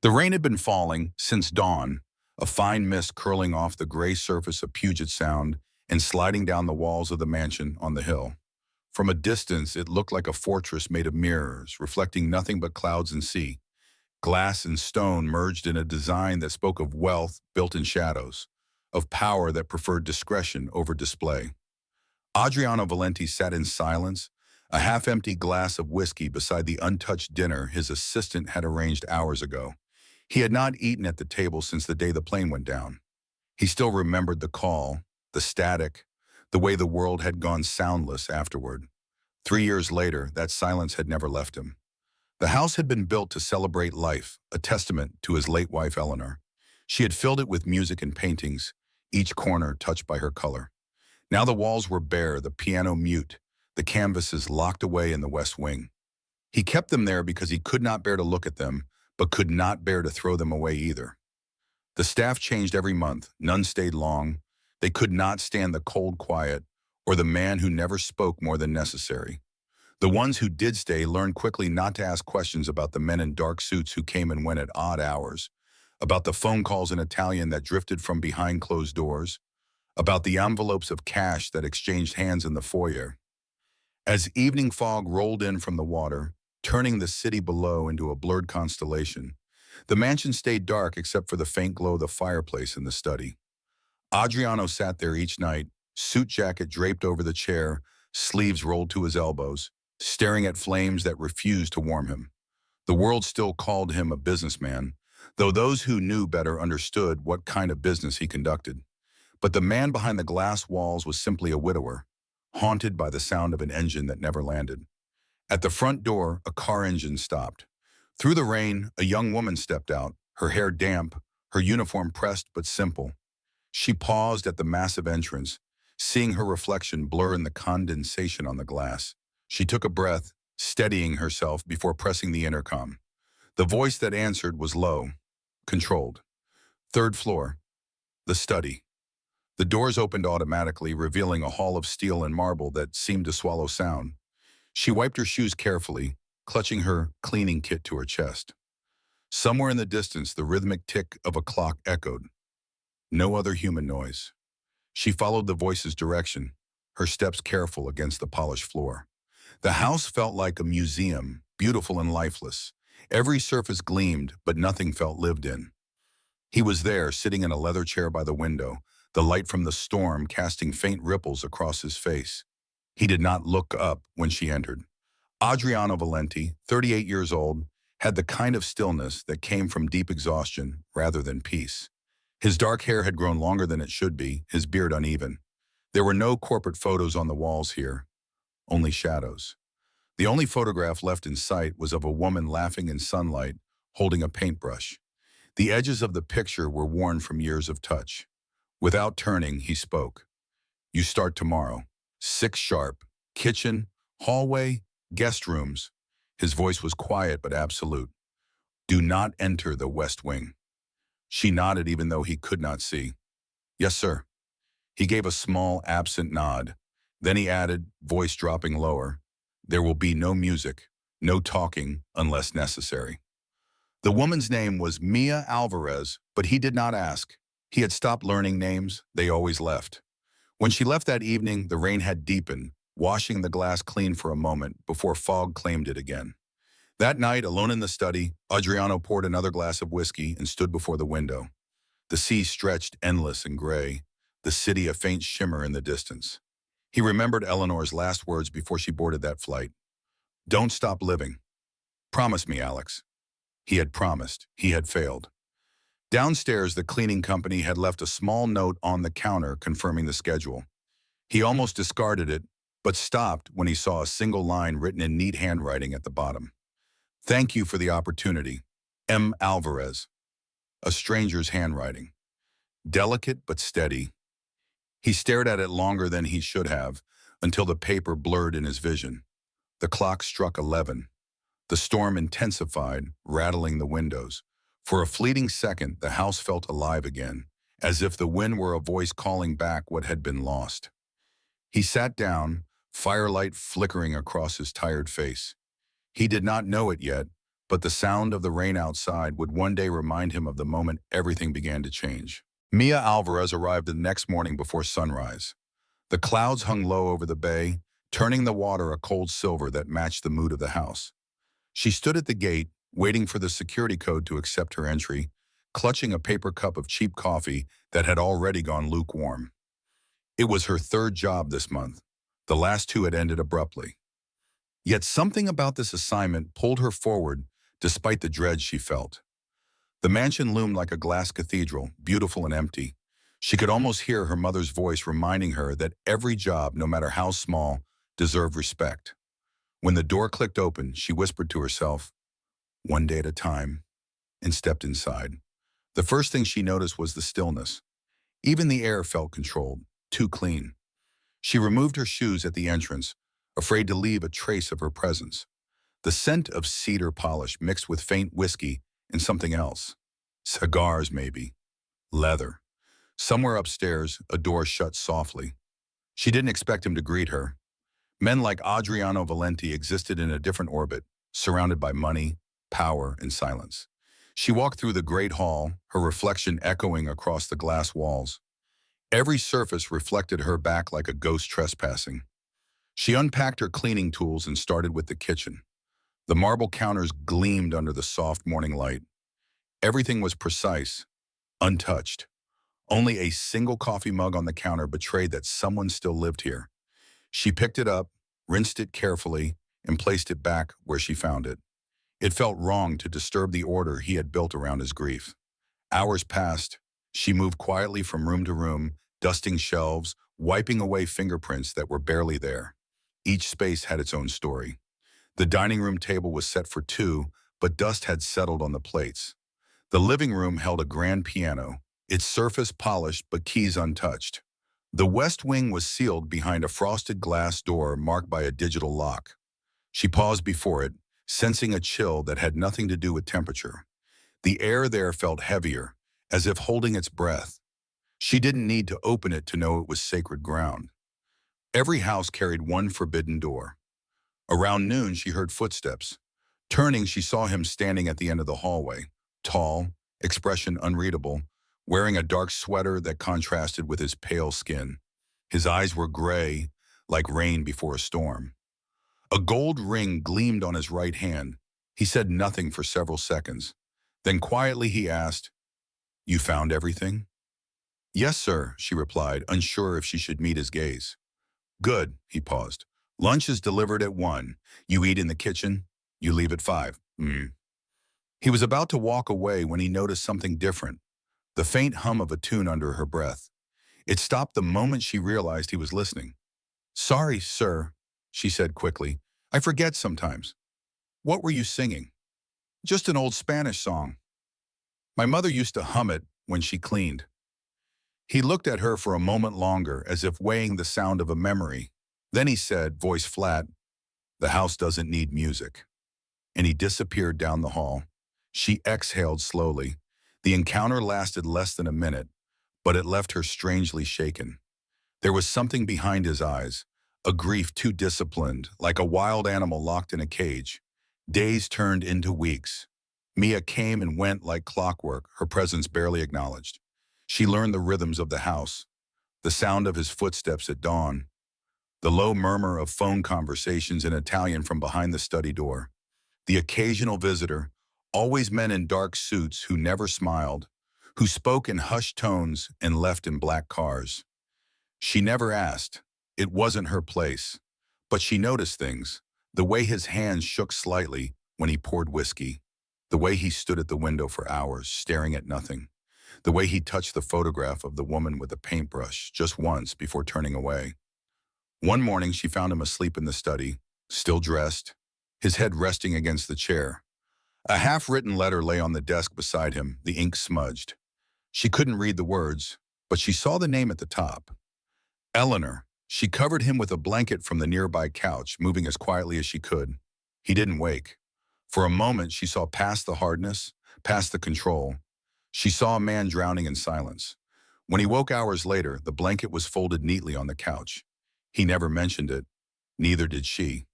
The rain had been falling since dawn, a fine mist curling off the gray surface of Puget Sound and sliding down the walls of the mansion on the hill. From a distance, it looked like a fortress made of mirrors, reflecting nothing but clouds and sea. Glass and stone merged in a design that spoke of wealth built in shadows, of power that preferred discretion over display. Adriano Valenti sat in silence, a half-empty glass of whiskey beside the untouched dinner his assistant had arranged hours ago. He had not eaten at the table since the day the plane went down. He still remembered the call, the static, the way the world had gone soundless afterward. 3 years later, that silence had never left him. The house had been built to celebrate life, a testament to his late wife Eleanor. She had filled it with music and paintings, each corner touched by her color. Now the walls were bare, the piano mute, the canvases locked away in the west wing. He kept them there because he could not bear to look at them, but could not bear to throw them away either. The staff changed every month, none stayed long. They could not stand the cold quiet or the man who never spoke more than necessary. The ones who did stay learned quickly not to ask questions about the men in dark suits who came and went at odd hours, about the phone calls in Italian that drifted from behind closed doors, about the envelopes of cash that exchanged hands in the foyer. As evening fog rolled in from the water, turning the city below into a blurred constellation, the mansion stayed dark except for the faint glow of the fireplace in the study. Adriano sat there each night, suit jacket draped over the chair, sleeves rolled to his elbows, staring at flames that refused to warm him. The world still called him a businessman, though those who knew better understood what kind of business he conducted. But the man behind the glass walls was simply a widower, haunted by the sound of an engine that never landed. At the front door, a car engine stopped. Through the rain, a young woman stepped out, her hair damp, her uniform pressed but simple. She paused at the massive entrance, seeing her reflection blur in the condensation on the glass. She took a breath, steadying herself before pressing the intercom. The voice that answered was low, controlled. Third floor, the study. The doors opened automatically, revealing a hall of steel and marble that seemed to swallow sound. She wiped her shoes carefully, clutching her cleaning kit to her chest. Somewhere in the distance, the rhythmic tick of a clock echoed. No other human noise. She followed the voice's direction, her steps careful against the polished floor. The house felt like a museum, beautiful and lifeless. Every surface gleamed, but nothing felt lived in. He was there, sitting in a leather chair by the window, the light from the storm casting faint ripples across his face. He did not look up when she entered. Adriano Valenti, 38 years old, had the kind of stillness that came from deep exhaustion rather than peace. His dark hair had grown longer than it should be, his beard uneven. There were no corporate photos on the walls here, only shadows. The only photograph left in sight was of a woman laughing in sunlight, holding a paintbrush. The edges of the picture were worn from years of touch. Without turning, he spoke. "You start tomorrow. 6 sharp. Kitchen, hallway, guest rooms." His voice was quiet but absolute. "Do not enter the West Wing." She nodded even though he could not see. "Yes, sir." He gave a small, absent nod. Then he added, voice dropping lower, "There will be no music, no talking unless necessary." The woman's name was Mia Alvarez, but he did not ask. He had stopped learning names, they always left. When she left that evening, the rain had deepened, washing the glass clean for a moment before fog claimed it again. That night, alone in the study, Adriano poured another glass of whiskey and stood before the window. The sea stretched endless and gray, the city a faint shimmer in the distance. He remembered Eleanor's last words before she boarded that flight. "Don't stop living. Promise me, Alex." He had promised. He had failed. Downstairs, the cleaning company had left a small note on the counter confirming the schedule. He almost discarded it, but stopped when he saw a single line written in neat handwriting at the bottom. "Thank you for the opportunity. M. Alvarez." A stranger's handwriting. Delicate but steady. He stared at it longer than he should have, until the paper blurred in his vision. The clock struck 11. The storm intensified, rattling the windows. For a fleeting second, the house felt alive again, as if the wind were a voice calling back what had been lost. He sat down, firelight flickering across his tired face. He did not know it yet, but the sound of the rain outside would one day remind him of the moment everything began to change. Mia Alvarez arrived the next morning before sunrise. The clouds hung low over the bay, turning the water a cold silver that matched the mood of the house. She stood at the gate, waiting for the security code to accept her entry, clutching a paper cup of cheap coffee that had already gone lukewarm. It was her third job this month. The last two had ended abruptly. Yet something about this assignment pulled her forward despite the dread she felt. The mansion loomed like a glass cathedral, beautiful and empty. She could almost hear her mother's voice reminding her that every job, no matter how small, deserved respect. When the door clicked open, she whispered to herself, "One day at a time," and stepped inside. The first thing she noticed was the stillness. Even the air felt controlled, too clean. She removed her shoes at the entrance, afraid to leave a trace of her presence. The scent of cedar polish mixed with faint whiskey and something else. Cigars, maybe. Leather. Somewhere upstairs, a door shut softly. She didn't expect him to greet her. Men like Adriano Valenti existed in a different orbit, surrounded by money, power, and silence. She walked through the great hall, her reflection echoing across the glass walls. Every surface reflected her back like a ghost trespassing. She unpacked her cleaning tools and started with the kitchen. The marble counters gleamed under the soft morning light. Everything was precise, untouched. Only a single coffee mug on the counter betrayed that someone still lived here. She picked it up, rinsed it carefully, and placed it back where she found it. It felt wrong to disturb the order he had built around his grief. Hours passed. She moved quietly from room to room, dusting shelves, wiping away fingerprints that were barely there. Each space had its own story. The dining room table was set for two, but dust had settled on the plates. The living room held a grand piano, its surface polished but keys untouched. The west wing was sealed behind a frosted glass door marked by a digital lock. She paused before it, sensing a chill that had nothing to do with temperature. The air there felt heavier, as if holding its breath. She didn't need to open it to know it was sacred ground. Every house carried one forbidden door. Around noon, she heard footsteps. Turning, she saw him standing at the end of the hallway, tall, expression unreadable, wearing a dark sweater that contrasted with his pale skin. His eyes were gray, like rain before a storm. A gold ring gleamed on his right hand. He said nothing for several seconds. Then quietly he asked, "You found everything?" "Yes, sir," she replied, unsure if she should meet his gaze. "Good," he paused. "Lunch is delivered at 1. You eat in the kitchen. You leave at 5. He was about to walk away when he noticed something different, the faint hum of a tune under her breath. It stopped the moment she realized he was listening. "Sorry, sir," she said quickly. "I forget sometimes. What were you singing?" "Just an old Spanish song. My mother used to hum it when she cleaned." He looked at her for a moment longer, as if weighing the sound of a memory. Then he said, voice flat, "The house doesn't need music." And he disappeared down the hall. She exhaled slowly. The encounter lasted less than a minute, but it left her strangely shaken. There was something behind his eyes, a grief too disciplined, like a wild animal locked in a cage. Days turned into weeks. Mia came and went like clockwork, her presence barely acknowledged. She learned the rhythms of the house, the sound of his footsteps at dawn, the low murmur of phone conversations in Italian from behind the study door. The occasional visitor, always men in dark suits who never smiled, who spoke in hushed tones and left in black cars. She never asked. It wasn't her place. But she noticed things, the way his hands shook slightly when he poured whiskey, the way he stood at the window for hours, staring at nothing, the way he touched the photograph of the woman with a paintbrush just once before turning away. One morning, she found him asleep in the study, still dressed, his head resting against the chair. A half-written letter lay on the desk beside him, the ink smudged. She couldn't read the words, but she saw the name at the top. Eleanor. She covered him with a blanket from the nearby couch, moving as quietly as she could. He didn't wake. For a moment, she saw past the hardness, past the control. She saw a man drowning in silence. When he woke hours later, the blanket was folded neatly on the couch. He never mentioned it. Neither did she.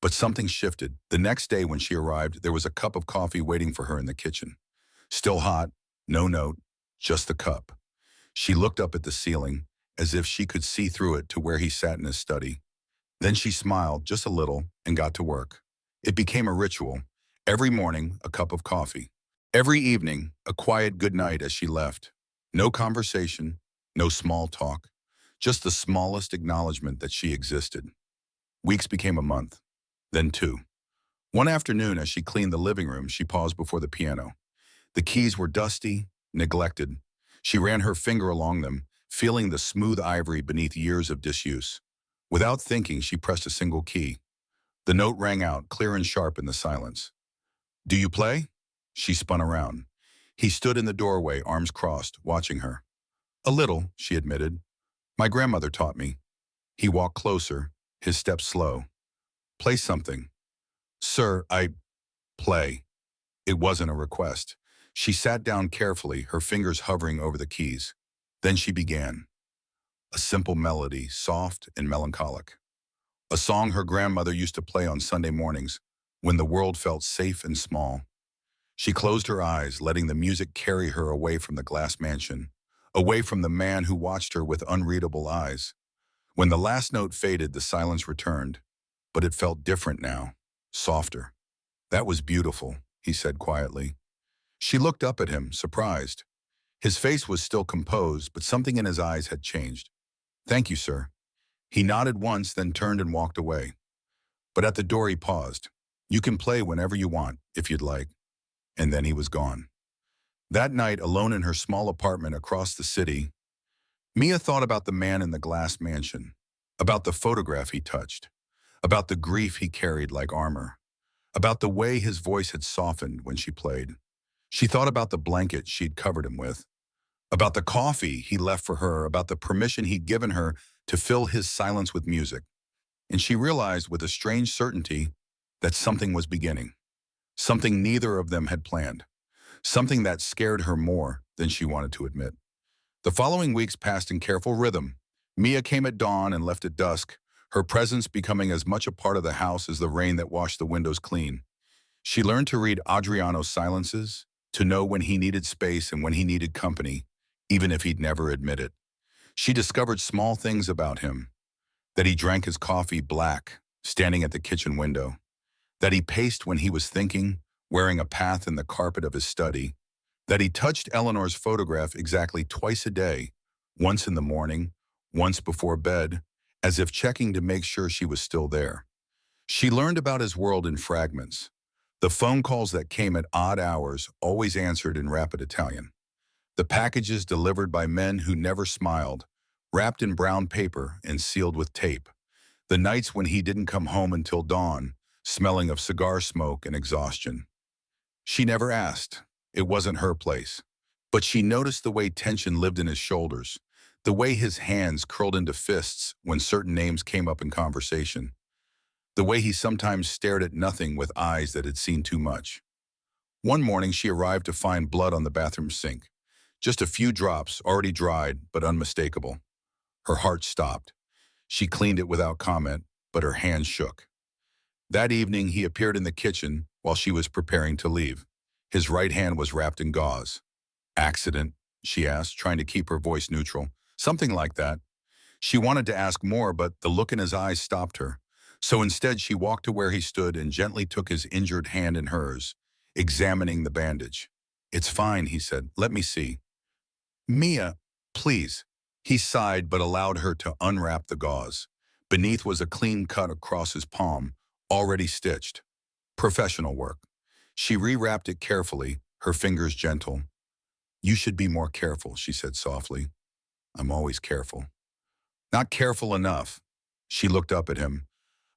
But something shifted. The next day when she arrived, there was a cup of coffee waiting for her in the kitchen. Still hot, no note, just the cup. She looked up at the ceiling, as if she could see through it to where he sat in his study. Then she smiled just a little and got to work. It became a ritual. Every morning, a cup of coffee. Every evening, a quiet good night as she left. No conversation, no small talk, just the smallest acknowledgement that she existed. Weeks became a month, then two. One afternoon, as she cleaned the living room, she paused before the piano. The keys were dusty, neglected. She ran her finger along them, feeling the smooth ivory beneath years of disuse. Without thinking, she pressed a single key. The note rang out, clear and sharp in the silence. "Do you play?" She spun around. He stood in the doorway, arms crossed, watching her. "A little," she admitted. "My grandmother taught me." He walked closer, his steps slow. "Play something." "Sir, I play." It wasn't a request. She sat down carefully, her fingers hovering over the keys. Then she began. A simple melody, soft and melancholic. A song her grandmother used to play on Sunday mornings when the world felt safe and small. She closed her eyes, letting the music carry her away from the glass mansion, away from the man who watched her with unreadable eyes. When the last note faded, the silence returned, but it felt different now, softer. "That was beautiful," he said quietly. She looked up at him, surprised. His face was still composed, but something in his eyes had changed. "Thank you, sir." He nodded once, then turned and walked away. But at the door he paused. "You can play whenever you want, if you'd like." And then he was gone. That night, alone in her small apartment across the city, Mia thought about the man in the glass mansion, about the photograph he touched, about the grief he carried like armor, about the way his voice had softened when she played. She thought about the blanket she'd covered him with, about the coffee he left for her, about the permission he'd given her to fill his silence with music. And she realized with a strange certainty that something was beginning, something neither of them had planned, something that scared her more than she wanted to admit. The following weeks passed in careful rhythm. Mia came at dawn and left at dusk, her presence becoming as much a part of the house as the rain that washed the windows clean. She learned to read Adriano's silences, to know when he needed space and when he needed company, even if he'd never admit it. She discovered small things about him, that he drank his coffee black, standing at the kitchen window, that he paced when he was thinking, wearing a path in the carpet of his study, that he touched Eleanor's photograph exactly twice a day, once in the morning, once before bed, as if checking to make sure she was still there. She learned about his world in fragments. The phone calls that came at odd hours, always answered in rapid Italian. The packages delivered by men who never smiled, wrapped in brown paper and sealed with tape. The nights when he didn't come home until dawn, smelling of cigar smoke and exhaustion. She never asked. It wasn't her place. But she noticed the way tension lived in his shoulders, the way his hands curled into fists when certain names came up in conversation, the way he sometimes stared at nothing with eyes that had seen too much. One morning she arrived to find blood on the bathroom sink. Just a few drops, already dried, but unmistakable. Her heart stopped. She cleaned it without comment, but her hands shook. That evening he appeared in the kitchen while she was preparing to leave. His right hand was wrapped in gauze. "Accident?" she asked, trying to keep her voice neutral. "Something like that." She wanted to ask more, but the look in his eyes stopped her. So instead she walked to where he stood and gently took his injured hand in hers, examining the bandage. "It's fine," he said. "Let me see." "Mia, please." He sighed but allowed her to unwrap the gauze. Beneath was a clean cut across his palm, already stitched. Professional work. She rewrapped it carefully, her fingers gentle. "You should be more careful," she said softly. "I'm always careful." "Not careful enough." She looked up at him.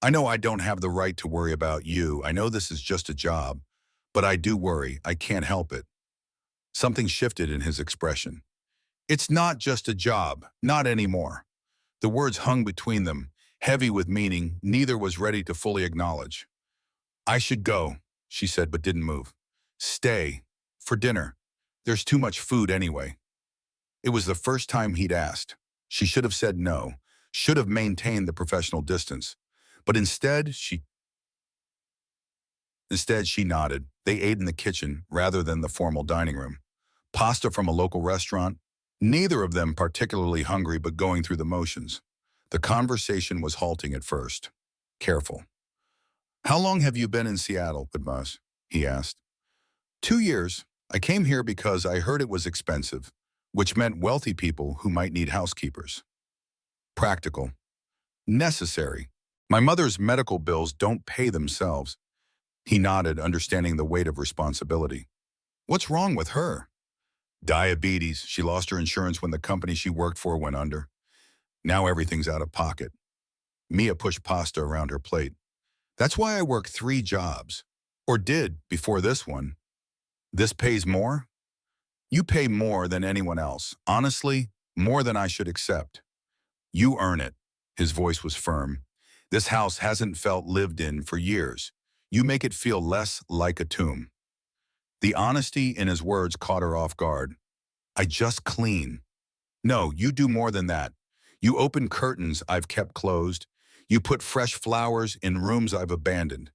"I know I don't have the right to worry about you. I know this is just a job. But I do worry. I can't help it." Something shifted in his expression. "It's not just a job. Not anymore." The words hung between them, heavy with meaning neither was ready to fully acknowledge. "I should go," she said but didn't move. "Stay. For dinner. There's too much food anyway." It was the first time he'd asked. She should have said no, should have maintained the professional distance. But instead, she Instead, she nodded. They ate in the kitchen rather than the formal dining room. Pasta from a local restaurant, neither of them particularly hungry but going through the motions. The conversation was halting at first. Careful. How long have you been in Seattle, Padmas? He asked. 2 years. I came here because I heard it was expensive, which meant wealthy people who might need housekeepers. Practical. Necessary. My mother's medical bills don't pay themselves. He nodded, understanding the weight of responsibility. What's wrong with her? Diabetes. She lost her insurance when the company she worked for went under. Now everything's out of pocket. Mia pushed pasta around her plate. That's why I work 3 jobs. Or did, before this one. This pays more? You pay more than anyone else. Honestly, more than I should accept. You earn it. His voice was firm. This house hasn't felt lived in for years. You make it feel less like a tomb. The honesty in his words caught her off guard. I just clean. No, you do more than that. You open curtains I've kept closed. You put fresh flowers in rooms I've abandoned.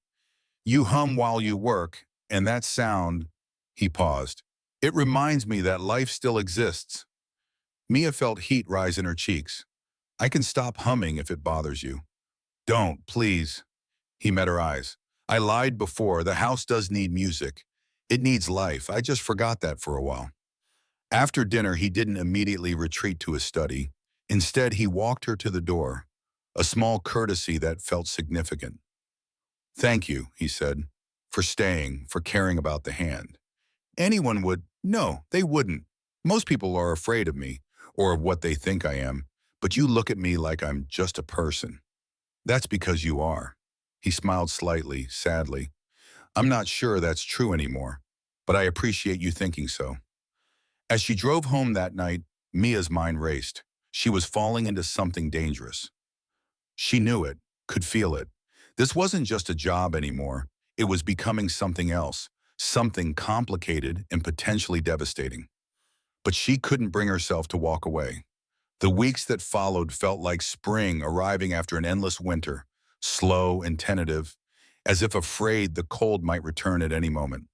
You hum while you work, and that sound, he paused. It reminds me that life still exists. Mia felt heat rise in her cheeks. I can stop humming if it bothers you. Don't, please. He met her eyes. I lied before. The house does need music. It needs life. I just forgot that for a while. After dinner, he didn't immediately retreat to his study. Instead, he walked her to the door, a small courtesy that felt significant. Thank you, he said, for staying, for caring about the hand. Anyone would. No, they wouldn't. Most people are afraid of me, or of what they think I am, but you look at me like I'm just a person. That's because you are. He smiled slightly, sadly. I'm not sure that's true anymore, but I appreciate you thinking so. As she drove home that night, Mia's mind raced. She was falling into something dangerous. She knew it, could feel it. This wasn't just a job anymore. It was becoming something else, something complicated and potentially devastating. But she couldn't bring herself to walk away. The weeks that followed felt like spring arriving after an endless winter, slow and tentative, as if afraid the cold might return at any moment.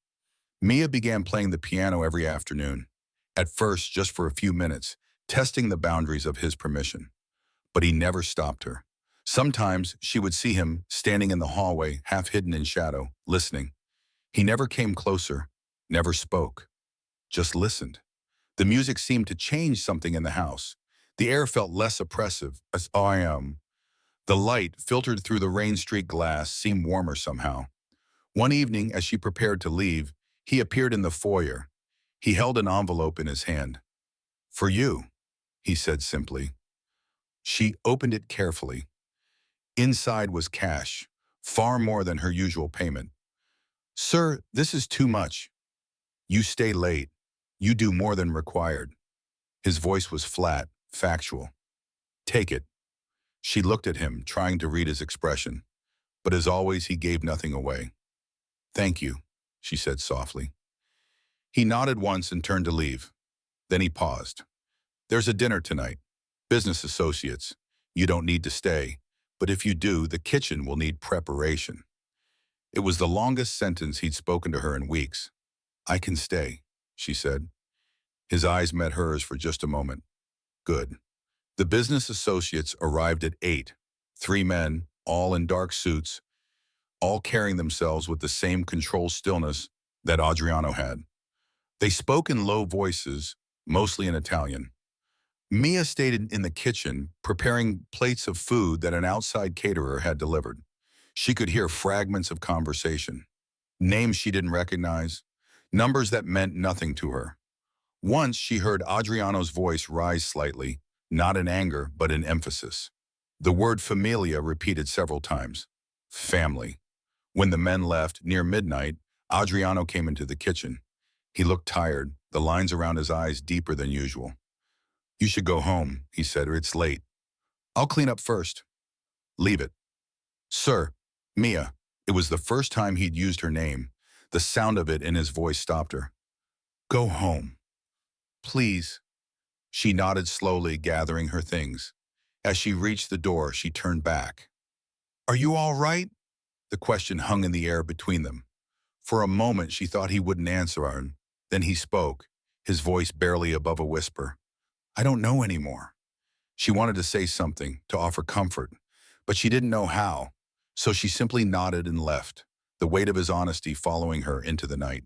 Mia began playing the piano every afternoon, at first just for a few minutes, testing the boundaries of his permission. But he never stopped her. Sometimes she would see him standing in the hallway, half hidden in shadow, listening. He never came closer, never spoke, just listened. The music seemed to change something in the house. The air felt less oppressive, as I am. The light, filtered through the rain-streaked glass, seemed warmer somehow. One evening, as she prepared to leave, he appeared in the foyer. He held an envelope in his hand. For you, he said simply. She opened it carefully. Inside was cash, far more than her usual payment. Sir, this is too much. You stay late. You do more than required. His voice was flat, factual. Take it. She looked at him, trying to read his expression. But as always, he gave nothing away. Thank you, she said softly. He nodded once and turned to leave. Then he paused. There's a dinner tonight. Business associates. You don't need to stay. But if you do, the kitchen will need preparation. It was the longest sentence he'd spoken to her in weeks. I can stay, she said. His eyes met hers for just a moment. Good. The business associates arrived at 8. 3 men, all in dark suits, all carrying themselves with the same controlled stillness that Adriano had. They spoke in low voices, mostly in Italian. Mia stayed in the kitchen, preparing plates of food that an outside caterer had delivered. She could hear fragments of conversation, names she didn't recognize, numbers that meant nothing to her. Once she heard Adriano's voice rise slightly, not in anger, but in emphasis. The word familia repeated several times. Family. When the men left, near midnight, Adriano came into the kitchen. He looked tired, the lines around his eyes deeper than usual. You should go home, he said, or it's late. I'll clean up first. Leave it. Sir, Mia. It was the first time he'd used her name. The sound of it in his voice stopped her. Go home. Please. She nodded slowly, gathering her things. As she reached the door, she turned back. Are you all right? The question hung in the air between them. For a moment, she thought he wouldn't answer her. Then he spoke, his voice barely above a whisper. I don't know anymore. She wanted to say something, to offer comfort, but she didn't know how, so she simply nodded and left, the weight of his honesty following her into the night.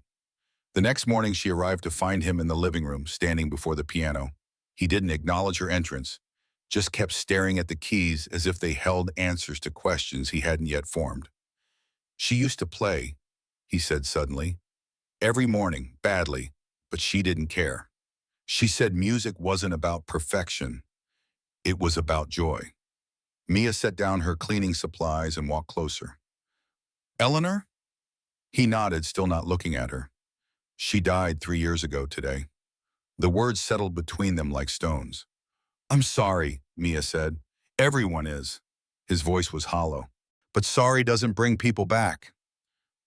The next morning, she arrived to find him in the living room, standing before the piano. He didn't acknowledge her entrance, just kept staring at the keys as if they held answers to questions he hadn't yet formed. She used to play, he said suddenly. Every morning, badly, but she didn't care. She said music wasn't about perfection. It was about joy. Mia set down her cleaning supplies and walked closer. Eleanor? He nodded, still not looking at her. She died 3 years ago today. The words settled between them like stones. I'm sorry, Mia said. Everyone is. His voice was hollow. But sorry doesn't bring people back.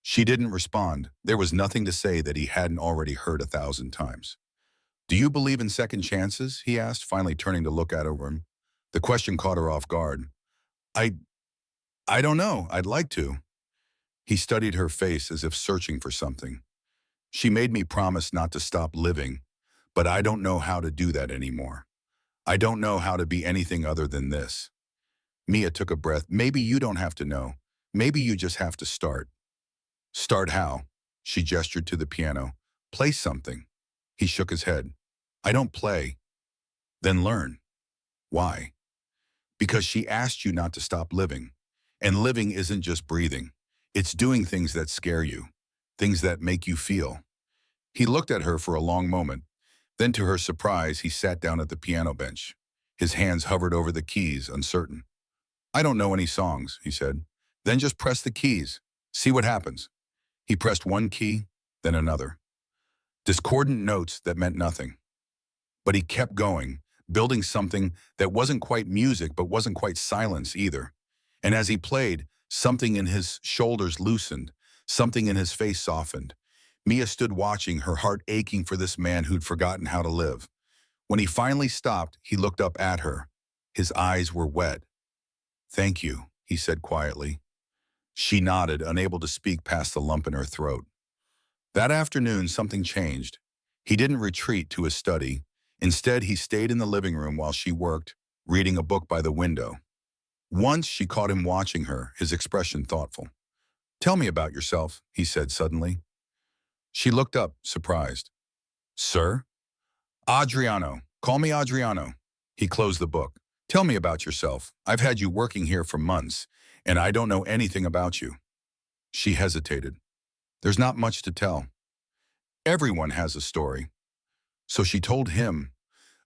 She didn't respond. There was nothing to say that he hadn't already heard 1,000 times. Do you believe in second chances? He asked, finally turning to look at her. The question caught her off guard. I don't know. I'd like to. He studied her face as if searching for something. She made me promise not to stop living, but I don't know how to do that anymore. I don't know how to be anything other than this. Mia took a breath. Maybe you don't have to know. Maybe you just have to start. Start how? She gestured to the piano. Play something. He shook his head. I don't play. Then learn. Why? Because she asked you not to stop living. And living isn't just breathing. It's doing things that scare you, things that make you feel. He looked at her for a long moment. Then to her surprise, he sat down at the piano bench. His hands hovered over the keys, uncertain. I don't know any songs, he said. Then just press the keys. See what happens. He pressed one key, then another. Discordant notes that meant nothing. But he kept going, building something that wasn't quite music but wasn't quite silence either. And as he played, something in his shoulders loosened, something in his face softened. Mia stood watching, her heart aching for this man who'd forgotten how to live. When he finally stopped, he looked up at her. His eyes were wet. Thank you, he said quietly. She nodded, unable to speak past the lump in her throat. That afternoon, something changed. He didn't retreat to his study. Instead, he stayed in the living room while she worked, reading a book by the window. Once she caught him watching her, his expression thoughtful. Tell me about yourself, he said suddenly. She looked up, surprised. Sir? Adriano. Call me Adriano. He closed the book. Tell me about yourself. I've had you working here for months, and I don't know anything about you. She hesitated. There's not much to tell. Everyone has a story. So she told him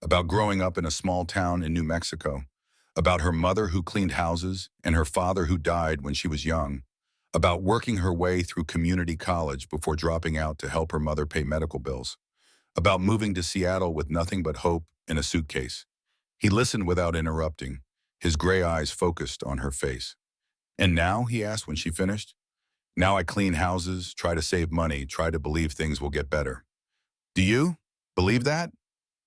about growing up in a small town in New Mexico, about her mother who cleaned houses and her father who died when she was young, about working her way through community college before dropping out to help her mother pay medical bills, about moving to Seattle with nothing but hope in a suitcase. He listened without interrupting, his gray eyes focused on her face. And now, he asked when she finished, now I clean houses, try to save money, try to believe things will get better. Do you believe that?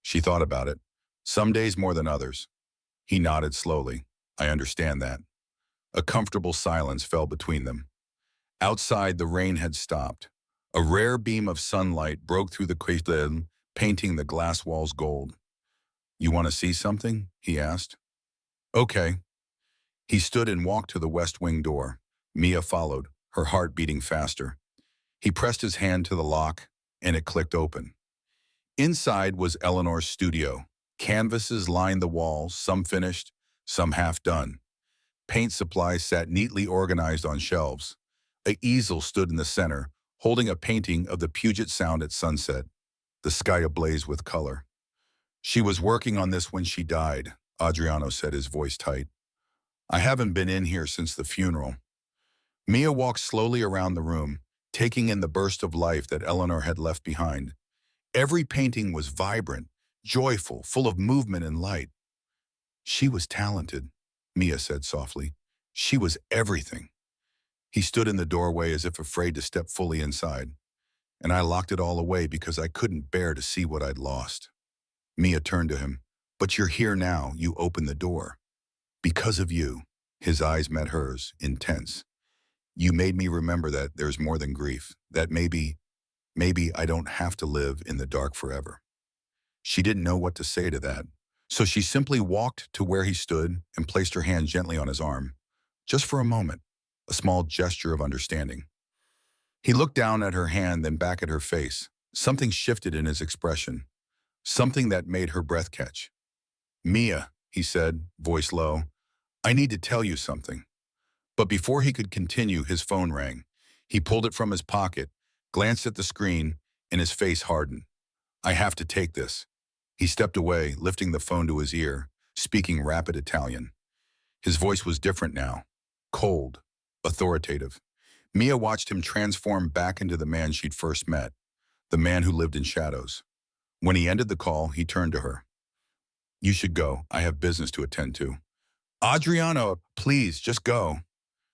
She thought about it. Some days more than others. He nodded slowly. I understand that. A comfortable silence fell between them. Outside, the rain had stopped. A rare beam of sunlight broke through the curtain, painting the glass walls gold. You want to see something? He asked. Okay. He stood and walked to the west wing door. Mia followed, her heart beating faster. He pressed his hand to the lock, and it clicked open. Inside was Eleanor's studio. Canvases lined the walls, some finished, some half done. Paint supplies sat neatly organized on shelves. An easel stood in the center, holding a painting of the Puget Sound at sunset, the sky ablaze with color. She was working on this when she died, Adriano said, his voice tight. I haven't been in here since the funeral. Mia walked slowly around the room, taking in the burst of life that Eleanor had left behind. Every painting was vibrant, joyful, full of movement and light. She was talented, Mia said softly. She was everything. He stood in the doorway as if afraid to step fully inside, and I locked it all away because I couldn't bear to see what I'd lost. Mia turned to him. But you're here now, you opened the door. Because of you. His eyes met hers, intense. You made me remember that there's more than grief, that maybe I don't have to live in the dark forever. She didn't know what to say to that, so she simply walked to where he stood and placed her hand gently on his arm, just for a moment, a small gesture of understanding. He looked down at her hand, then back at her face. Something shifted in his expression, something that made her breath catch. Mia, he said, voice low, I need to tell you something. But before he could continue, his phone rang. He pulled it from his pocket, glanced at the screen, and his face hardened. I have to take this. He stepped away, lifting the phone to his ear, speaking rapid Italian. His voice was different now, cold, authoritative. Mia watched him transform back into the man she'd first met, the man who lived in shadows. When he ended the call, he turned to her. You should go. I have business to attend to. Adriano, please, just go.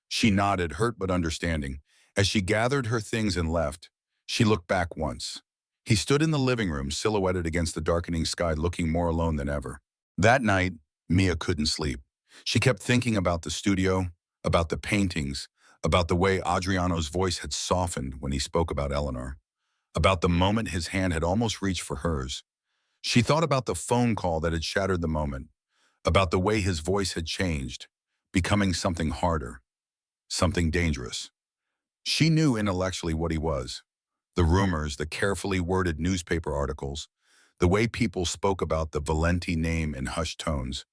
She nodded, hurt but understanding. As she gathered her things and left, she looked back once. He stood in the living room, silhouetted against the darkening sky, looking more alone than ever. That night, Mia couldn't sleep. She kept thinking about the studio, about the paintings, about the way Adriano's voice had softened when he spoke about Eleanor, about the moment his hand had almost reached for hers. She thought about the phone call that had shattered the moment, about the way his voice had changed, becoming something harder, something dangerous. She knew intellectually what he was. The rumors, the carefully worded newspaper articles, the way people spoke about the Valenti name in hushed tones.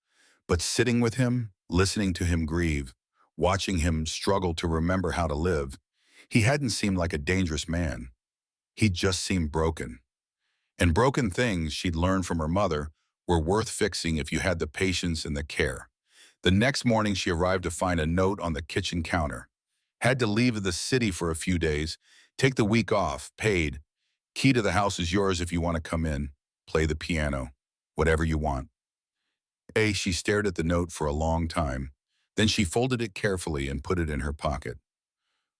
But sitting with him, listening to him grieve, watching him struggle to remember how to live, he hadn't seemed like a dangerous man. He just seemed broken. And broken things, she'd learned from her mother, were worth fixing if you had the patience and the care. The next morning, she arrived to find a note on the kitchen counter. Had to leave the city for a few days, take the week off, paid. Key to the house is yours if you want to come in. Play the piano, whatever you want. She stared at the note for a long time. Then she folded it carefully and put it in her pocket.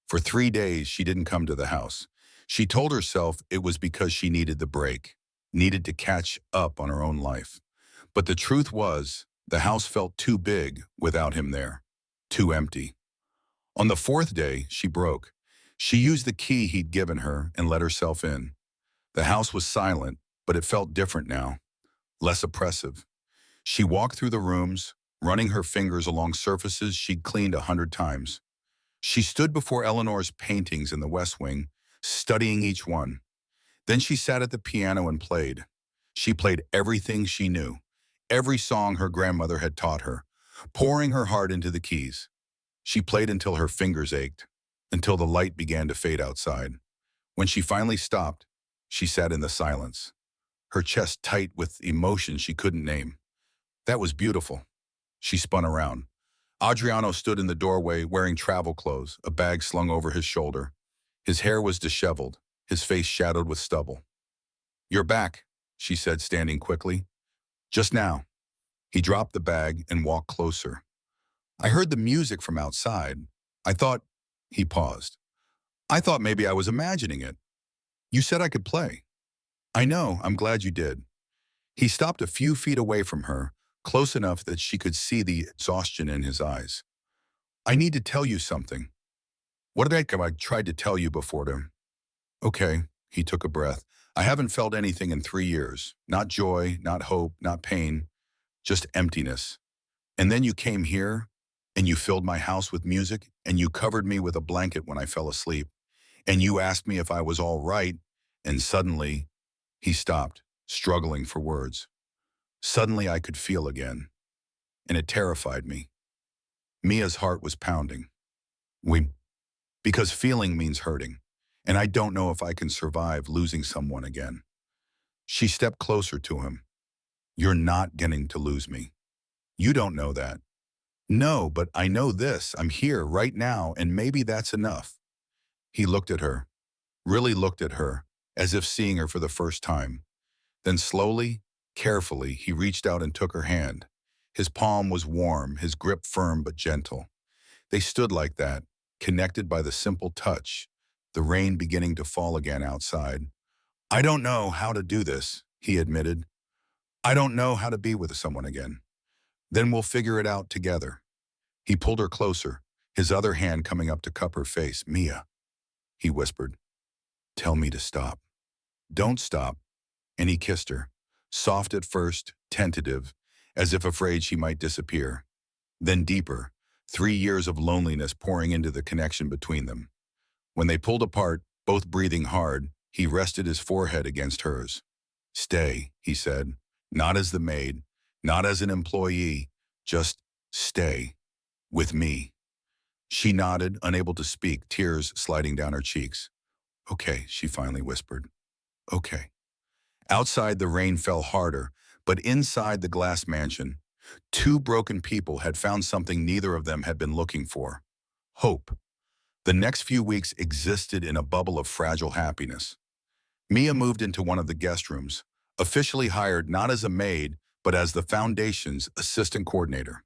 For 3 days, she didn't come to the house. She told herself it was because she needed the break, needed to catch up on her own life. But the truth was, the house felt too big without him there, too empty. On the 4th day, she broke. She used the key he'd given her and let herself in. The house was silent, but it felt different now, less oppressive. She walked through the rooms, running her fingers along surfaces she'd cleaned 100 times. She stood before Eleanor's paintings in the West Wing, studying each one. Then she sat at the piano and played. She played everything she knew, every song her grandmother had taught her, pouring her heart into the keys. She played until her fingers ached, until the light began to fade outside. When she finally stopped, she sat in the silence, her chest tight with emotion she couldn't name. That was beautiful. She spun around. Adriano stood in the doorway wearing travel clothes, a bag slung over his shoulder. His hair was disheveled, his face shadowed with stubble. You're back, she said, standing quickly. Just now. He dropped the bag and walked closer. I heard the music from outside. I thought, he paused. I thought maybe I was imagining it. You said I could play. I know, I'm glad you did. He stopped a few feet away from her, close enough that she could see the exhaustion in his eyes. I need to tell you something. What did I tried to tell you before to? Okay, he took a breath. I haven't felt anything in 3 years. Not joy, not hope, not pain, just emptiness. And then you came here, and you filled my house with music, and you covered me with a blanket when I fell asleep. And you asked me if I was all right, and suddenly, he stopped, struggling for words. Suddenly I could feel again, and it terrified me. Mia's heart was pounding. Because feeling means hurting, and I don't know if I can survive losing someone again. She stepped closer to him. You're not getting to lose me. You don't know that. No, but I know this. I'm here right now, and maybe that's enough. He looked at her, really looked at her, as if seeing her for the first time. Then slowly, carefully, he reached out and took her hand. His palm was warm, his grip firm but gentle. They stood like that, connected by the simple touch, the rain beginning to fall again outside. I don't know how to do this, he admitted. I don't know how to be with someone again. Then we'll figure it out together. He pulled her closer, his other hand coming up to cup her face. "Mia," he whispered, "tell me to stop. Don't stop." And he kissed her, soft at first, tentative, as if afraid she might disappear. Then deeper, 3 years of loneliness pouring into the connection between them. When they pulled apart, both breathing hard, he rested his forehead against hers. "Stay," he said, "not as the maid, not as an employee, just stay, with me." She nodded, unable to speak, tears sliding down her cheeks. "Okay," she finally whispered. "Okay." Outside, the rain fell harder, but inside the glass mansion, two broken people had found something neither of them had been looking for: hope. The next few weeks existed in a bubble of fragile happiness. Mia moved into one of the guest rooms, officially hired not as a maid, but as the foundation's assistant coordinator.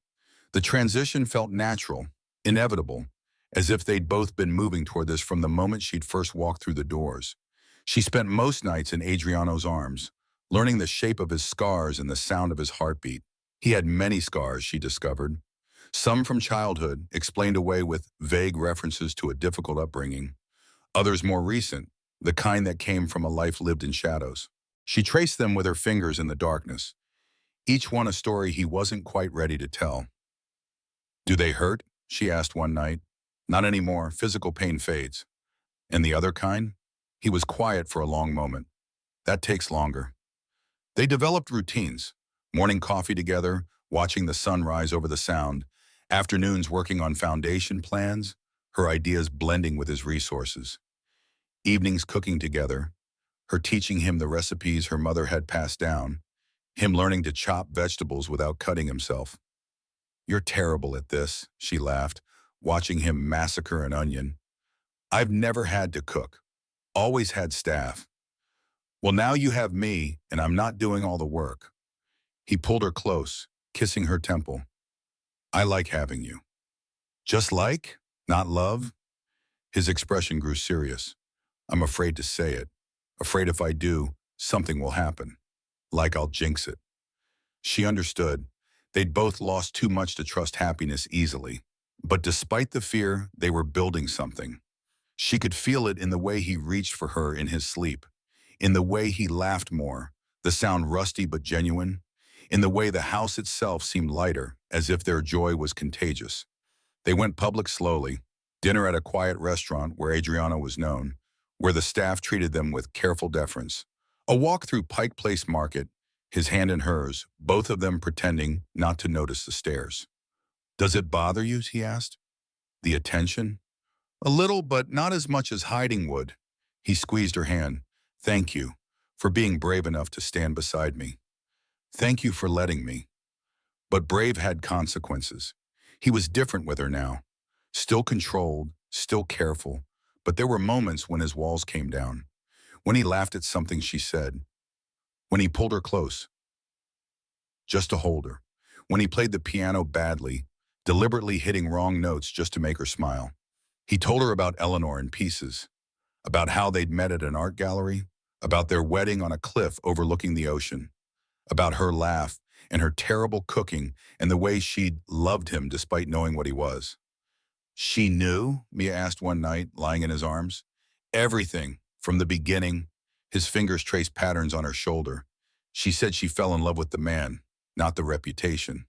The transition felt natural, inevitable, as if they'd both been moving toward this from the moment she'd first walked through the doors. She spent most nights in Adriano's arms, learning the shape of his scars and the sound of his heartbeat. He had many scars, she discovered, some from childhood, explained away with vague references to a difficult upbringing, others more recent, the kind that came from a life lived in shadows. She traced them with her fingers in the darkness, each one a story he wasn't quite ready to tell. "Do they hurt?" she asked one night. "Not anymore. Physical pain fades." "And the other kind?" He was quiet for a long moment. "That takes longer." They developed routines: morning coffee together, watching the sun rise over the sound, afternoons working on foundation plans, her ideas blending with his resources, evenings cooking together, her teaching him the recipes her mother had passed down, him learning to chop vegetables without cutting himself. "You're terrible at this," she laughed, watching him massacre an onion. "I've never had to cook. Always had staff." "Well, now you have me, and I'm not doing all the work." He pulled her close, kissing her temple. "I like having you." "Just like? Not love?" His expression grew serious. "I'm afraid to say it. Afraid if I do, something will happen. Like I'll jinx it." She understood. They'd both lost too much to trust happiness easily. But despite the fear, they were building something. She could feel it in the way he reached for her in his sleep, in the way he laughed more, the sound rusty but genuine, in the way the house itself seemed lighter, as if their joy was contagious. They went public slowly, dinner at a quiet restaurant where Adriano was known, where the staff treated them with careful deference. A walk through Pike Place Market, his hand in hers, both of them pretending not to notice the stares. "Does it bother you?" he asked. "The attention?" "A little, but not as much as hiding would." He squeezed her hand. "Thank you for being brave enough to stand beside me. Thank you for letting me." But brave had consequences. He was different with her now. Still controlled, still careful, but there were moments when his walls came down. When he laughed at something she said. When he pulled her close, just to hold her. When he played the piano badly, deliberately hitting wrong notes just to make her smile. He told her about Eleanor in pieces, about how they'd met at an art gallery, about their wedding on a cliff overlooking the ocean, about her laugh and her terrible cooking and the way she'd loved him despite knowing what he was. "She knew?" Mia asked one night, lying in his arms. "Everything, from the beginning." His fingers traced patterns on her shoulder. "She said she fell in love with the man, not the reputation."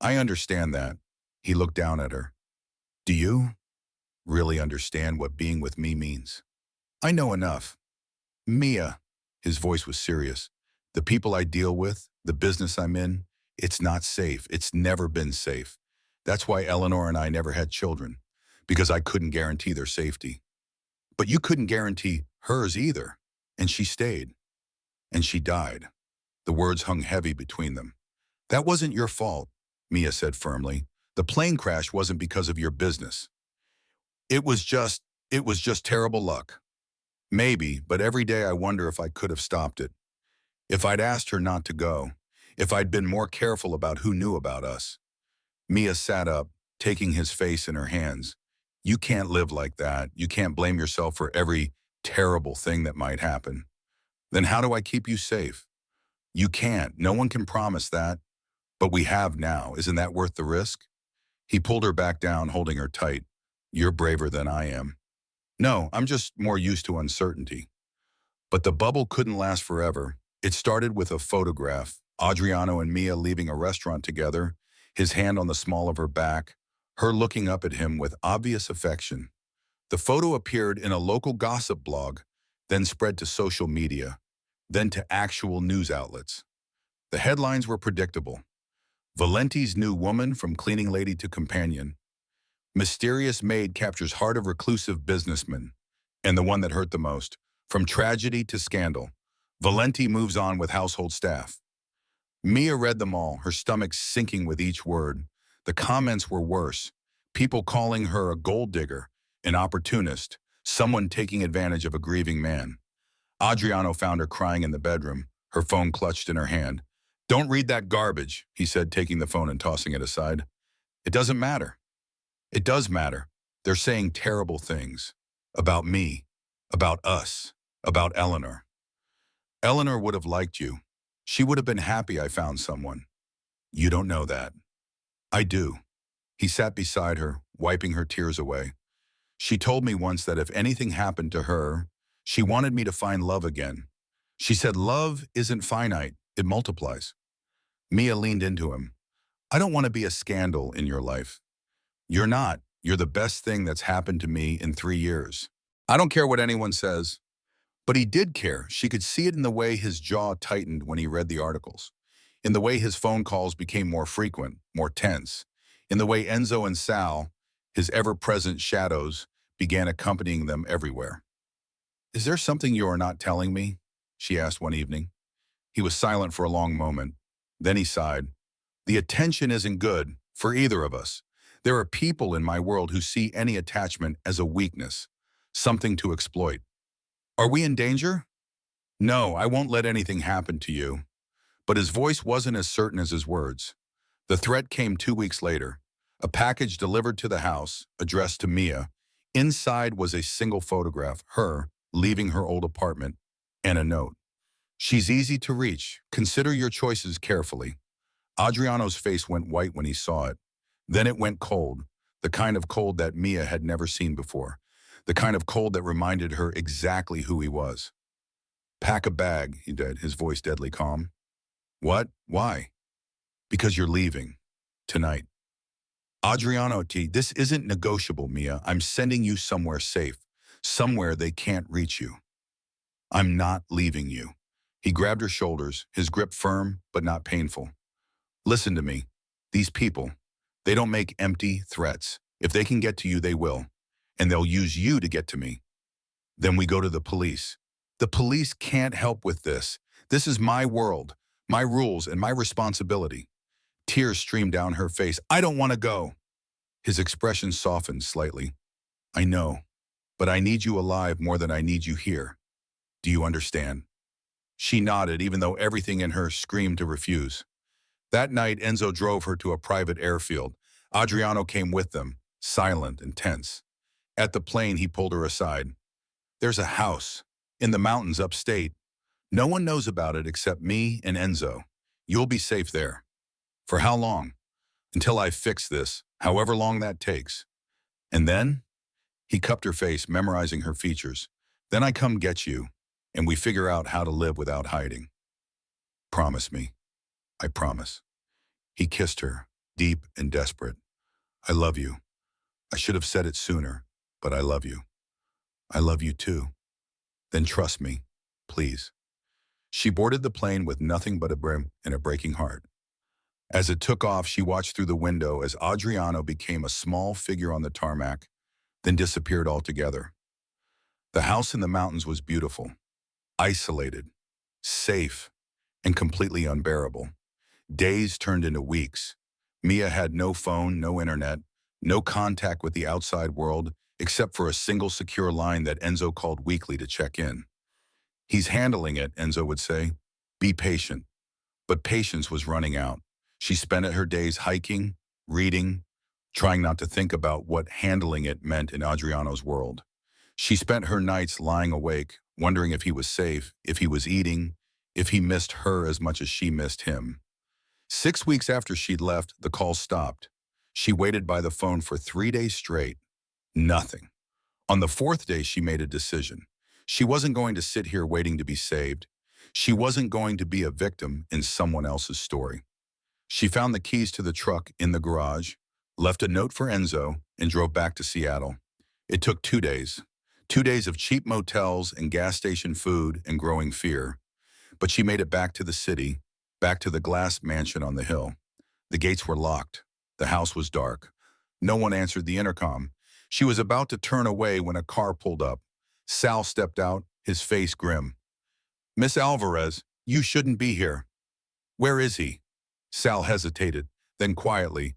"I understand that." He looked down at her. "Do you really understand what being with me means?" "I know enough." "Mia," his voice was serious, "the people I deal with, the business I'm in, it's not safe. It's never been safe. That's why Eleanor and I never had children, because I couldn't guarantee their safety. But you couldn't guarantee hers either. And she stayed. And she died." The words hung heavy between them. "That wasn't your fault," Mia said firmly. "The plane crash wasn't because of your business. It was just, it was just terrible luck." "Maybe, but every day I wonder if I could have stopped it. If I'd asked her not to go. If I'd been more careful about who knew about us." Mia sat up, taking his face in her hands. "You can't live like that. You can't blame yourself for every terrible thing that might happen. Then how do I keep you safe?" "You can't. No one can promise that. But we have now. Isn't that worth the risk?" He pulled her back down, holding her tight. You're braver than I am. No, I'm just more used to uncertainty. But the bubble couldn't last forever. It started with a photograph, Adriano and Mia leaving a restaurant together, his hand on the small of her back, her looking up at him with obvious affection. The photo appeared in a local gossip blog, then spread to social media, then to actual news outlets. The headlines were predictable. Valenti's new woman from cleaning lady to companion. Mysterious maid captures heart of reclusive businessman. And the one that hurt the most. From tragedy to scandal. Valenti moves on with household staff. Mia read them all, her stomach sinking with each word. The comments were worse. People calling her a gold digger, an opportunist, someone taking advantage of a grieving man. Adriano found her crying in the bedroom, her phone clutched in her hand. Don't read that garbage, he said, taking the phone and tossing it aside. It doesn't matter. It does matter. They're saying terrible things. About me. About us. About Eleanor. Eleanor would have liked you. She would have been happy I found someone. You don't know that. I do. He sat beside her, wiping her tears away. She told me once that if anything happened to her, she wanted me to find love again. She said love isn't finite, it multiplies. Mia leaned into him. I don't want to be a scandal in your life. You're not. You're the best thing that's happened to me in 3 years. I don't care what anyone says. But he did care. She could see it in the way his jaw tightened when he read the articles, in the way his phone calls became more frequent, more tense, in the way Enzo and Sal, his ever-present shadows, began accompanying them everywhere. Is there something you are not telling me? She asked one evening. He was silent for a long moment. Then he sighed. The attention isn't good for either of us. There are people in my world who see any attachment as a weakness, something to exploit. Are we in danger? No, I won't let anything happen to you. But his voice wasn't as certain as his words. The threat came 2 weeks later. A package delivered to the house, addressed to Mia. Inside was a single photograph, her leaving her old apartment, and a note. She's easy to reach. Consider your choices carefully. Adriano's face went white when he saw it. Then it went cold, the kind of cold that Mia had never seen before. The kind of cold that reminded her exactly who he was. Pack a bag, he did, his voice deadly calm. What? Why? Because you're leaving. Tonight. Adriano T, this isn't negotiable, Mia. I'm sending you somewhere safe. Somewhere they can't reach you. I'm not leaving you. He grabbed her shoulders, his grip firm but not painful. Listen to me. These people, they don't make empty threats. If they can get to you, they will. And they'll use you to get to me. Then we go to the police. The police can't help with this. This is my world, my rules, and my responsibility. Tears streamed down her face. I don't want to go. His expression softened slightly. I know, but I need you alive more than I need you here. Do you understand? She nodded, even though everything in her screamed to refuse. That night, Enzo drove her to a private airfield. Adriano came with them, silent and tense. At the plane, he pulled her aside. There's a house in the mountains upstate. No one knows about it except me and Enzo. You'll be safe there. For how long? Until I fix this, however long that takes. And then? He cupped her face, memorizing her features. Then I come get you, and we figure out how to live without hiding. Promise me. I promise. He kissed her, deep and desperate. I love you. I should have said it sooner, but I love you. I love you too. Then trust me, please. She boarded the plane with nothing but a brim and a breaking heart. As it took off, she watched through the window as Adriano became a small figure on the tarmac, then disappeared altogether. The house in the mountains was beautiful, isolated, safe, and completely unbearable. Days turned into weeks. Mia had no phone, no internet, no contact with the outside world, except for a single secure line that Enzo called weekly to check in. He's handling it, Enzo would say. Be patient. But patience was running out. She spent her days hiking, reading, trying not to think about what handling it meant in Adriano's world. She spent her nights lying awake, wondering if he was safe, if he was eating, if he missed her as much as she missed him. 6 weeks after she'd left, the call stopped. She waited by the phone for 3 days straight. Nothing. On the fourth day, she made a decision. She wasn't going to sit here waiting to be saved. She wasn't going to be a victim in someone else's story. She found the keys to the truck in the garage, left a note for Enzo, and drove back to Seattle. It took 2 days. 2 days of cheap motels and gas station food and growing fear. But she made it back to the city, back to the glass mansion on the hill. The gates were locked. The house was dark. No one answered the intercom. She was about to turn away when a car pulled up. Sal stepped out, his face grim. "Miss Alvarez, you shouldn't be here." "Where is he?" Sal hesitated, then quietly,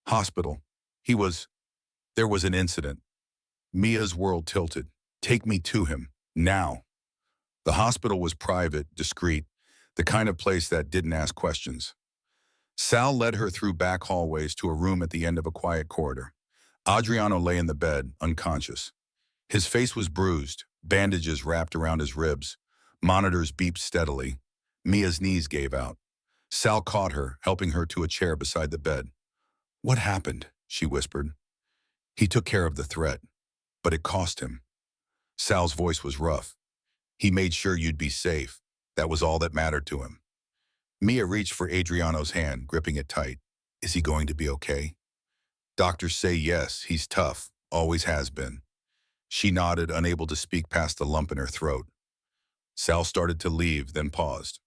"Hospital. There was an incident." Mia's world tilted. "Take me to him, now." The hospital was private, discreet, the kind of place that didn't ask questions. Sal led her through back hallways to a room at the end of a quiet corridor. Adriano lay in the bed, unconscious. His face was bruised, bandages wrapped around his ribs. Monitors beeped steadily. Mia's knees gave out. Sal caught her, helping her to a chair beside the bed. "What happened?" she whispered. "He took care of the threat, but it cost him." Sal's voice was rough. "He made sure you'd be safe. That was all that mattered to him." Mia reached for Adriano's hand, gripping it tight. "Is he going to be okay?" "Doctors say yes, he's tough, always has been." She nodded, unable to speak past the lump in her throat. Sal started to leave, then paused.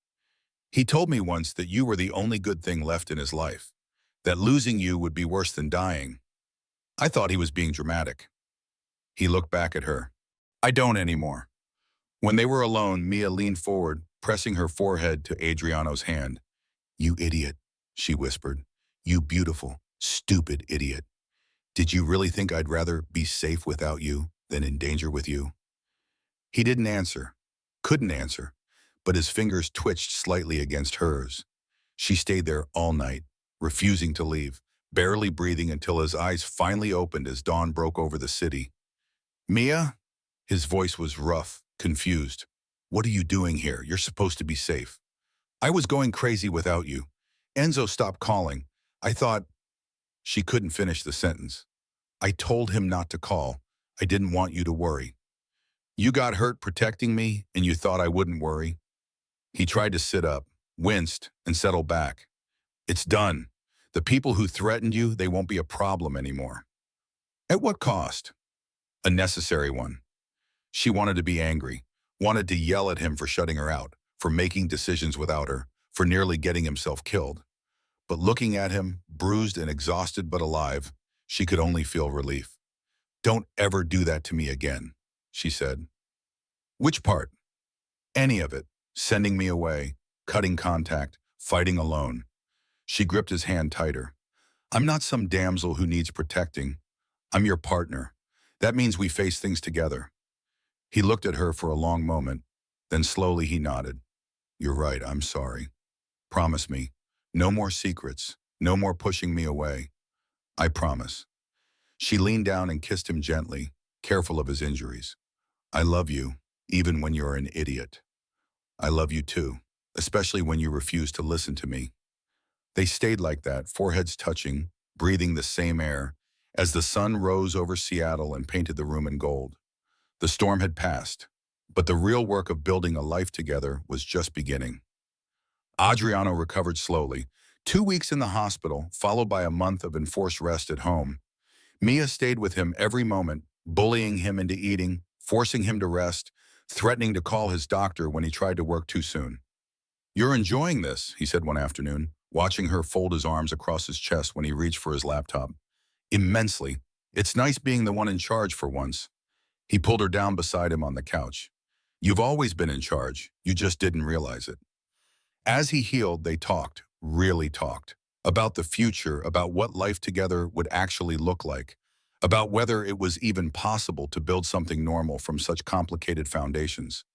"He told me once that you were the only good thing left in his life, that losing you would be worse than dying." I thought he was being dramatic. He looked back at her. "I don't anymore." When they were alone, Mia leaned forward, pressing her forehead to Adriano's hand. "You idiot," she whispered. "You beautiful, stupid idiot. Did you really think I'd rather be safe without you than in danger with you?" He didn't answer, couldn't answer, but his fingers twitched slightly against hers. She stayed there all night, refusing to leave, barely breathing until his eyes finally opened as dawn broke over the city. "Mia?" His voice was rough, confused. "What are you doing here? You're supposed to be safe." "I was going crazy without you. Enzo stopped calling. I thought—" She couldn't finish the sentence. "I told him not to call. I didn't want you to worry." "You got hurt protecting me, and you thought I wouldn't worry?" He tried to sit up, winced, and settled back. "It's done. The people who threatened you, they won't be a problem anymore." "At what cost?" "A necessary one." She wanted to be angry, wanted to yell at him for shutting her out, for making decisions without her, for nearly getting himself killed. But looking at him, bruised and exhausted but alive, she could only feel relief. "Don't ever do that to me again," she said. "Which part?" "Any of it. Sending me away, cutting contact, fighting alone." She gripped his hand tighter. "I'm not some damsel who needs protecting. I'm your partner. That means we face things together." He looked at her for a long moment, then slowly he nodded. "You're right, I'm sorry. Promise me, no more secrets, no more pushing me away. I promise." She leaned down and kissed him gently, careful of his injuries. "I love you, even when you're an idiot. I love you too, especially when you refuse to listen to me." They stayed like that, foreheads touching, breathing the same air, as the sun rose over Seattle and painted the room in gold. The storm had passed, but the real work of building a life together was just beginning. Adriano recovered slowly, 2 weeks in the hospital, followed by a month of enforced rest at home. Mia stayed with him every moment, bullying him into eating, forcing him to rest, threatening to call his doctor when he tried to work too soon. "You're enjoying this," he said one afternoon, watching her fold his arms across his chest when he reached for his laptop. "Immensely. It's nice being the one in charge for once." He pulled her down beside him on the couch. "You've always been in charge. You just didn't realize it." As he healed, they talked, really talked, about the future, about what life together would actually look like, about whether it was even possible to build something normal from such complicated foundations.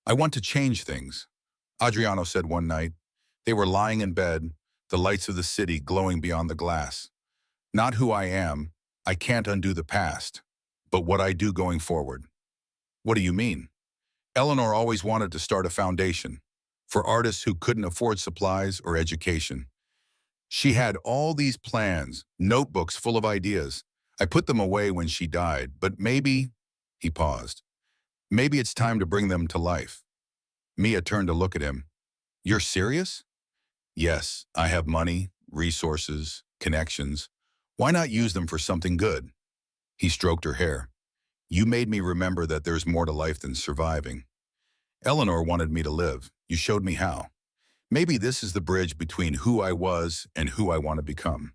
"I want to change things," Adriano said one night. They were lying in bed, the lights of the city glowing beyond the glass. "Not who I am. I can't undo the past. But what I do going forward." "What do you mean?" "Eleanor always wanted to start a foundation for artists who couldn't afford supplies or education. She had all these plans, notebooks full of ideas. I put them away when she died, but maybe, he paused, maybe it's time to bring them to life. Mia turned to look at him. You're serious? Yes, I have money, resources, connections. Why not use them for something good? He stroked her hair. You made me remember that there's more to life than surviving. Eleanor wanted me to live. You showed me how. Maybe this is the bridge between who I was and who I want to become.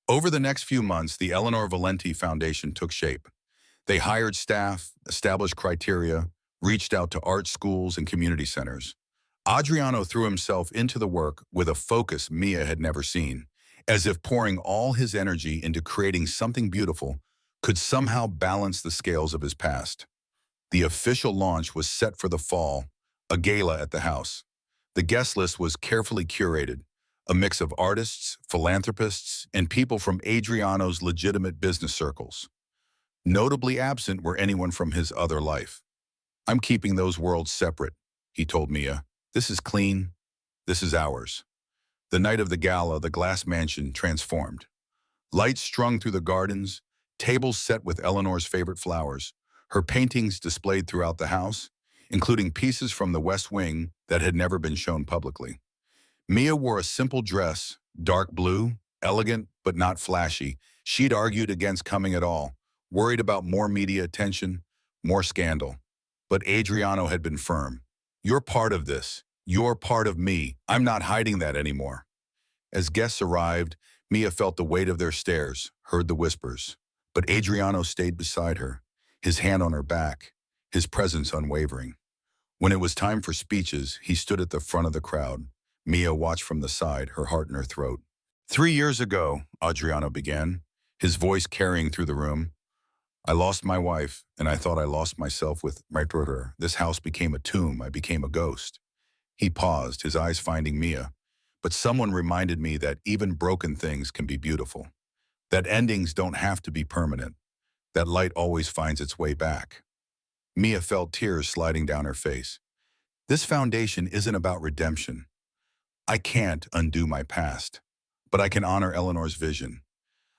Over the next few months, the Eleanor Valenti Foundation took shape. They hired staff, established criteria, reached out to art schools and community centers. Adriano threw himself into the work with a focus Mia had never seen, as if pouring all his energy into creating something beautiful could somehow balance the scales of his past. The official launch was set for the fall, a gala at the house. The guest list was carefully curated, a mix of artists, philanthropists, and people from Adriano's legitimate business circles. Notably absent were anyone from his other life. I'm keeping those worlds separate, he told Mia. This is clean. This is ours. The night of the gala, the glass mansion transformed. Lights strung through the gardens, tables set with Eleanor's favorite flowers, her paintings displayed throughout the house, including pieces from the West Wing that had never been shown publicly. Mia wore a simple dress, dark blue, elegant but not flashy. She'd argued against coming at all, worried about more media attention, more scandal. But Adriano had been firm. You're part of this. You're part of me. I'm not hiding that anymore. As guests arrived, Mia felt the weight of their stares, heard the whispers. But Adriano stayed beside her, his hand on her back, his presence unwavering. When it was time for speeches, he stood at the front of the crowd. Mia watched from the side, her heart in her throat. 3 years ago, Adriano began, his voice carrying through the room. I lost my wife, and I thought I lost myself with my daughter. This house became a tomb. I became a ghost. He paused, his eyes finding Mia. But someone reminded me that even broken things can be beautiful. That endings don't have to be permanent. That light always finds its way back. Mia felt tears sliding down her face. This foundation isn't about redemption. I can't undo my past, but I can honor Eleanor's vision.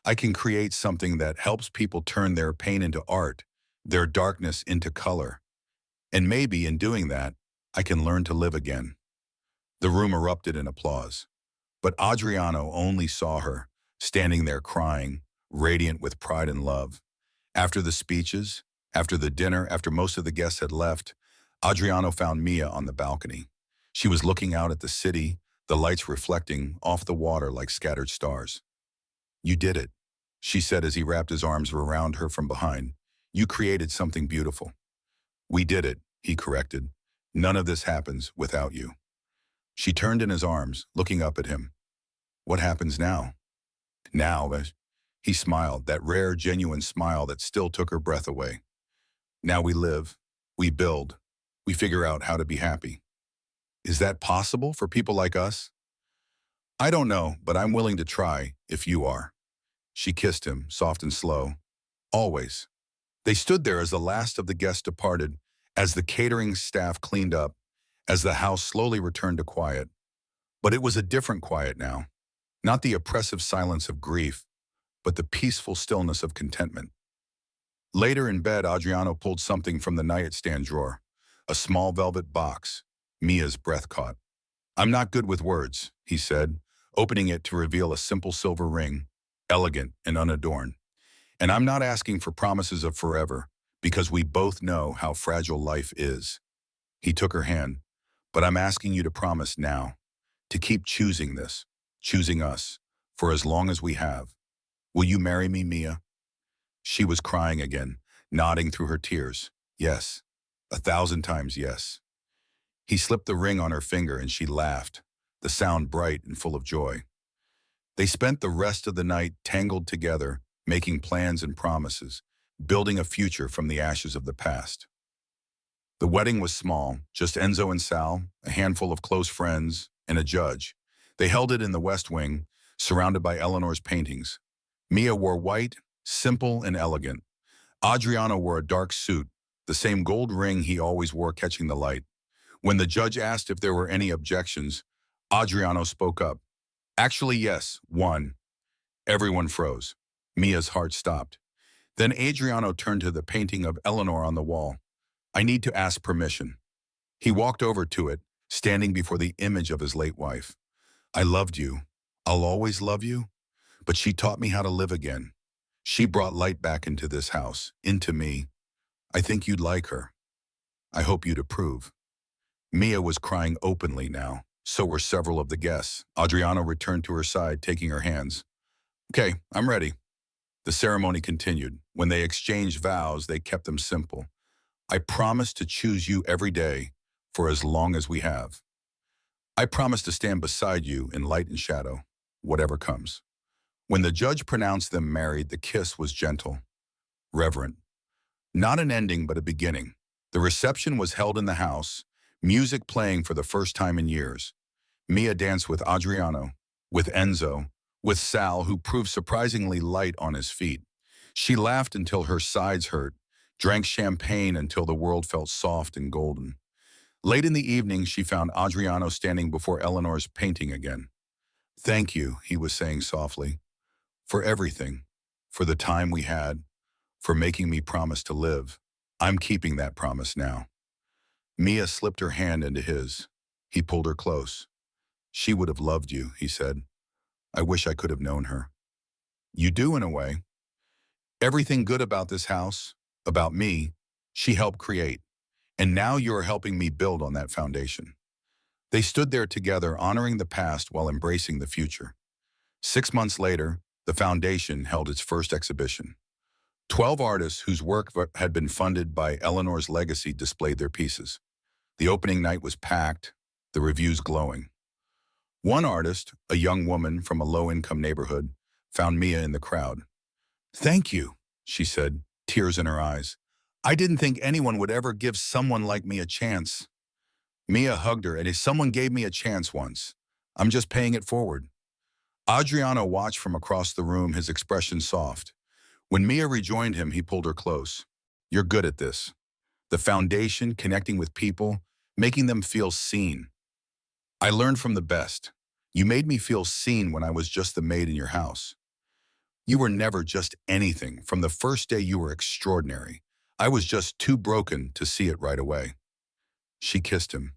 I can create something that helps people turn their pain into art, their darkness into color. And maybe in doing that, I can learn to live again. The room erupted in applause. But Adriano only saw her, standing there crying, radiant with pride and love. After the speeches, after the dinner, after most of the guests had left, Adriano found Mia on the balcony. She was looking out at the city, the lights reflecting off the water like scattered stars. You did it, she said as he wrapped his arms around her from behind. You created something beautiful. We did it, he corrected. None of this happens without you. She turned in his arms, looking up at him. What happens now? Now, he smiled, that rare, genuine smile that still took her breath away. Now we live, we build, we figure out how to be happy. Is that possible for people like us? I don't know, but I'm willing to try, if you are. She kissed him, soft and slow. Always. They stood there as the last of the guests departed, as the catering staff cleaned up, as the house slowly returned to quiet. But it was a different quiet now. Not the oppressive silence of grief, but the peaceful stillness of contentment. Later in bed, Adriano pulled something from the nightstand drawer, a small velvet box. Mia's breath caught. I'm not good with words, he said, opening it to reveal a simple silver ring, elegant and unadorned. And I'm not asking for promises of forever, because we both know how fragile life is. He took her hand. But I'm asking you to promise now, to keep choosing this, choosing us, for as long as we have. Will you marry me, Mia? She was crying again, nodding through her tears. Yes, 1,000 times yes. He slipped the ring on her finger and she laughed, the sound bright and full of joy. They spent the rest of the night tangled together, making plans and promises, building a future from the ashes of the past. The wedding was small, just Enzo and Sal, a handful of close friends, and a judge. They held it in the West Wing, surrounded by Eleanor's paintings. Mia wore white, simple and elegant. Adriano wore a dark suit, the same gold ring he always wore catching the light. When the judge asked if there were any objections, Adriano spoke up. Actually, yes, one. Everyone froze. Mia's heart stopped. Then Adriano turned to the painting of Eleanor on the wall. I need to ask permission. He walked over to it, standing before the image of his late wife. I loved you. I'll always love you. But she taught me how to live again. She brought light back into this house, into me. I think you'd like her. I hope you'd approve. Mia was crying openly now. So were several of the guests. Adriano returned to her side, taking her hands. Okay, I'm ready. The ceremony continued. When they exchanged vows, they kept them simple. I promise to choose you every day for as long as we have. I promise to stand beside you in light and shadow, whatever comes. When the judge pronounced them married, the kiss was gentle, reverent. Not an ending, but a beginning. The reception was held in the house, music playing for the first time in years. Mia danced with Adriano, with Enzo, with Sal, who proved surprisingly light on his feet. She laughed until her sides hurt, drank champagne until the world felt soft and golden. Late in the evening, she found Adriano standing before Eleanor's painting again. Thank you, he was saying softly, for everything, for the time we had, for making me promise to live. I'm keeping that promise now. Mia slipped her hand into his. He pulled her close. She would have loved you, he said. I wish I could have known her. You do, in a way. Everything good about this house, about me, she helped create. And now you're helping me build on that foundation. They stood there together, honoring the past while embracing the future. 6 months later, the foundation held its first exhibition. 12 artists whose work had been funded by Eleanor's legacy displayed their pieces. The opening night was packed, the reviews glowing. One artist, a young woman from a low-income neighborhood, found Mia in the crowd. Thank you, she said, tears in her eyes. I didn't think anyone would ever give someone like me a chance. Mia hugged her, and someone gave me a chance once. I'm just paying it forward. Adriano watched from across the room, his expression soft. When Mia rejoined him, he pulled her close. You're good at this. The foundation, connecting with people, making them feel seen. I learned from the best. You made me feel seen when I was just the maid in your house. You were never just anything. From the first day, you were extraordinary. I was just too broken to see it right away. She kissed him.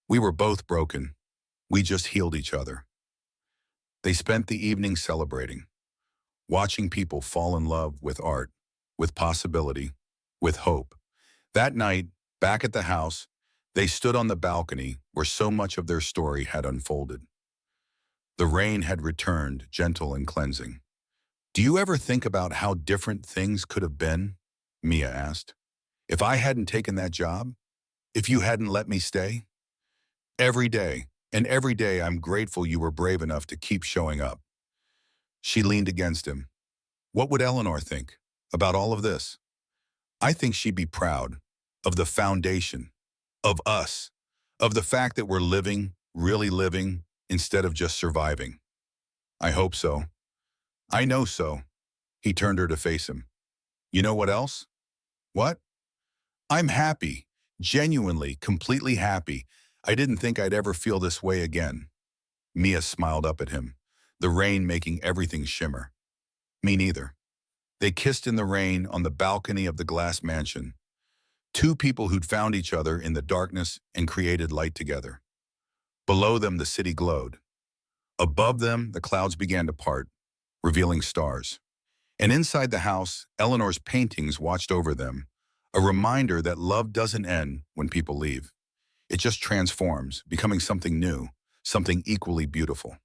We were both broken. We just healed each other. They spent the evening celebrating, watching people fall in love with art, with possibility, with hope. That night, back at the house, they stood on the balcony where so much of their story had unfolded. The rain had returned, gentle and cleansing. Do you ever think about how different things could have been? Mia asked. If I hadn't taken that job? If you hadn't let me stay? Every day, and every day I'm grateful you were brave enough to keep showing up. She leaned against him. What would Eleanor think about all of this? I think she'd be proud of the foundation, of us, of the fact that we're living, really living, instead of just surviving. I hope so. I know so. He turned her to face him. You know what else? What? I'm happy, genuinely, completely happy. I didn't think I'd ever feel this way again. Mia smiled up at him, the rain making everything shimmer. Me neither. They kissed in the rain on the balcony of the glass mansion. Two people who'd found each other in the darkness and created light together. Below them, the city glowed. Above them, the clouds began to part, revealing stars. And inside the house, Eleanor's paintings watched over them, a reminder that love doesn't end when people leave. It just transforms, becoming something new, something equally beautiful.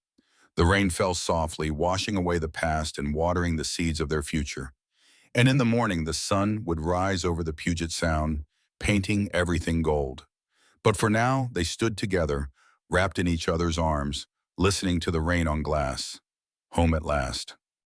The rain fell softly, washing away the past and watering the seeds of their future. And in the morning, the sun would rise over the Puget Sound, painting everything gold. But for now, they stood together, wrapped in each other's arms, listening to the rain on glass. Home at last.